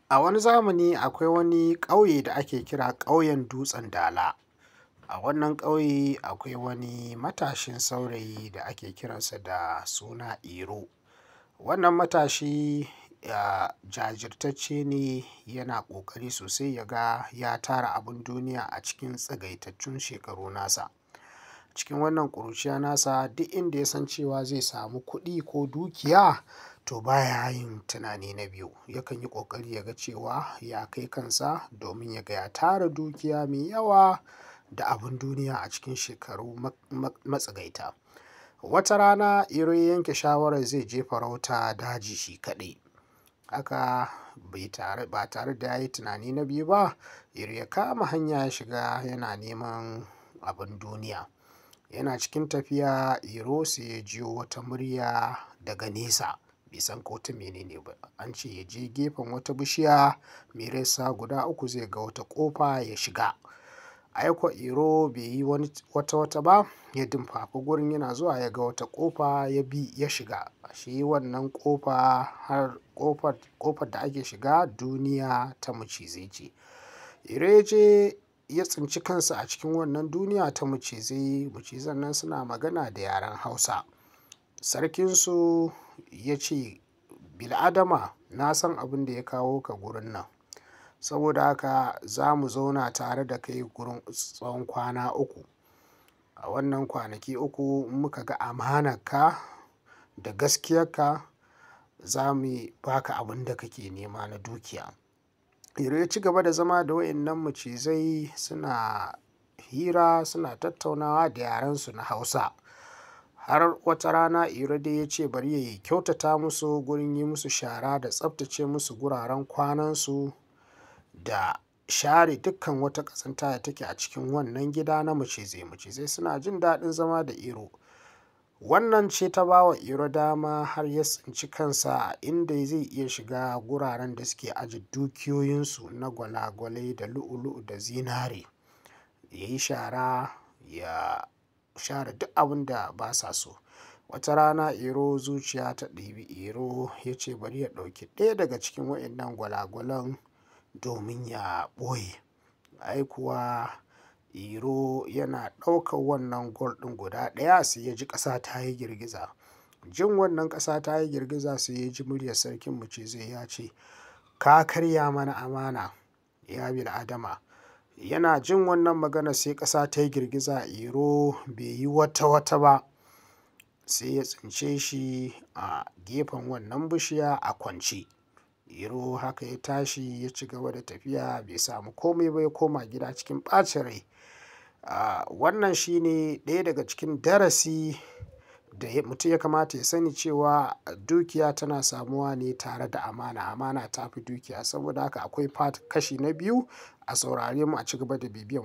A wani zamani akwai wani ƙauye da ake kira ƙauyen Dutsen Dala. A wannan ƙauye akwai wani matashin saurayi da ake kiransa da suna Iro. Wannan matashi jajirtacce ne, yana ƙoƙari sosai ya ga ya tara abin duniya a cikin tsagaitattun shekaru nasa. Cikin wannan ƙuruciya nasa duk inda ya san cewa zai samu kuɗi ko dukiya to baya yin tunani na biyu. Yakan yi ƙoƙari ya ga cewa ya kai kansa domin ya ga ya tara dukiya mai yawa da abin duniya a cikin shekaru matsagaita. Wata rana Iro ya yanke shawarar zai je farauta daji shi kaɗai. Haka ba tare da ya yi tunani na biyu ba, Iro ya kama hanya ya shiga yana neman abin duniya. Yana cikin tafiya Iro sai ya jiyo wata murya daga nesa, bai san ko ta menene ba. An ce ya je gefen wata bishiya mai rassa guda uku zai ga wata ƙofa ya shiga. Ai kuwa Iro bai yi wata ba, ya dumfafi gurin yana zuwa ya ga wata ƙofa ya bi ya shiga. Ashe wannan ƙofar da ake shiga duniya ta macizai ce. Iro ya je ya tsinci kansa a cikin wannan duniya ta macizai. Macizan nan suna magana da yaren Hausa. Sarkinsu ya ce, "Bil'adama, na san abin da ya kawo ka gurin nan. Saboda haka za mu zauna tare da kai gurin tsawon kwana uku. A wannan kwanaki uku in muka ga amanarka da gaskiyarka za mu ba ka abin da kake nema na dukiya." Iro ya ci gaba da zama da waɗannan macizai, suna hira suna tattaunawa da yarensu na Hausa. Har wata rana Iro dai ya ce bari ya kyautata musu gurin yi musu shara da tsaftace musu guraren kwanansu da share dukkan wata ƙazanta da take a cikin wannan gida na macizai. Macizai suna jin daɗin zama da Iro. Wannan ce ta ba wa Iro dama har ya tsinci kansa a inda zai iya shiga guraren da suke aje dukiyoyinsu na gwalagwalai da lu'u-lu'u da zinare. Ya yi shara, ya share duk abin da ba sa so. Wata rana Iro zuciya ta ɗibi Iro ya ce bari ya ɗauki ɗaya daga cikin waɗannan gwalagwalan domin ya ɓoye. Ai kuwa Iro yana ɗaukar wannan gwal ɗin guda ɗaya sai ya ji ƙasa ta yi girgiza. Jin wannan ƙasa ta yi girgiza sai ya ji muryar sarkin macizai ya ce, "Ka karya mana amana, ya bil'adama." Yana jin wannan magana sai ƙasa ta yi girgiza. Iro bai yi wata ba, sai ya tsince shi a gefen wannan bishiya a kwance. Iro haka ya tashi ya ci gaba da tafiya, bai samu komai ba, ya koma gida cikin ɓacin rai. Wannan shi ne ɗaya daga cikin darasi da mutum ya kamata ya sani, cewa dukiya tana samuwa ne tare da amana. Amana ta fi dukiya. Saboda haka akwai kashi na biyu. A saurare mu a ci gaba da bibiyan.